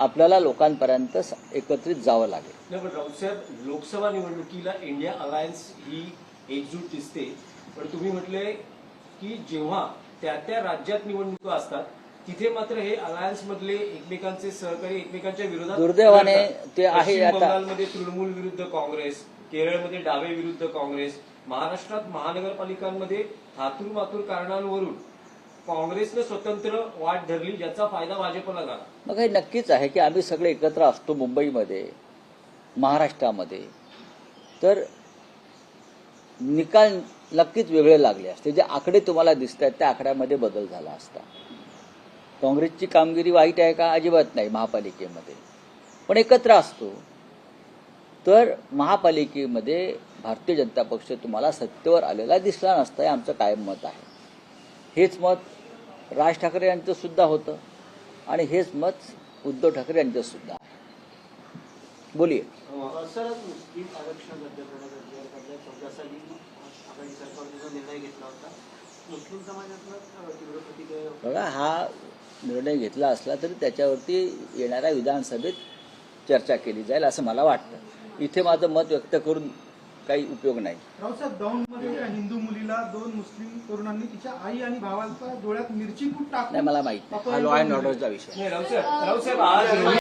आपल्याला लोकांपर्यंत एकत्रित जावं लागेल. नाही, पण राऊतसाहेब, लोकसभा निवडणुकीला इंडिया अलायन्स ही एकजूट दिसते, पण तुम्ही म्हटले की जेव्हा त्या त्या राज्यात निवडणुका असतात तिथे मात्र हे अलायन्स मधले एकमेकांचे सहकारी एकमेकांच्या विरोधात दुर्दैवाने लढतात. ते आहे. पश्चिम आता बंगालमध्ये तृणमूल विरुद्ध काँग्रेस, केरळमध्ये डावे विरुद्ध काँग्रेस, महाराष्ट्रात महानगरपालिकांमध्ये थातूर कारणांवरून काँग्रेसनं स्वतंत्र वाट धरली, ज्याचा फायदा भाजपला झाला. मग हे नक्कीच आहे की आम्ही सगळे एकत्र असतो मुंबईमध्ये, महाराष्ट्रामध्ये, तर निकाल नक्कीच वेगळे लागले असते. जे आकडे तुम्हाला दिसत आहेत त्या आकड्यामध्ये बदल झाला असता. काँग्रेसची कामगिरी वाईट आहे का? अजिबात नाही महापालिकेमध्ये, पण एकत्र असतो तर महापालिकेमध्ये भारतीय जनता पक्ष तुम्हाला सत्तेवर आलेला दिसला नसता. हे आमचं कायम मत आहे. हेच मत राज ठाकरे यांचं सुद्धा होतं आणि हेच मत उद्धव ठाकरे यांचं सुद्धा आहे. बोलिये. सर, मुस्लिम आरक्षण रद्द करण्याचा 14 साली आघाडी सरकारने जो निर्णय घेतला होता, मुस्लिम समाजातला तीव्र प्रतिक्रिया. बघा, हा निर्णय घेतला असला तरी त्याच्यावरती येणाऱ्या विधानसभेत चर्चा केली जाईल असं मला वाटतं. इथे माझं मत व्यक्त करून काही उपयोग नाही. राऊतसाहेब, दौंडमध्ये एका हिंदू मुलीला 2 मुस्लिम तरुणांनी तिच्या आई आणि भावाच्या डोळ्यात मिरची कूट टाकून नाही, मला माहित नाही. हा लॉ अँड ऑर्डरचा विषय. नाही, राऊतसाहेब आज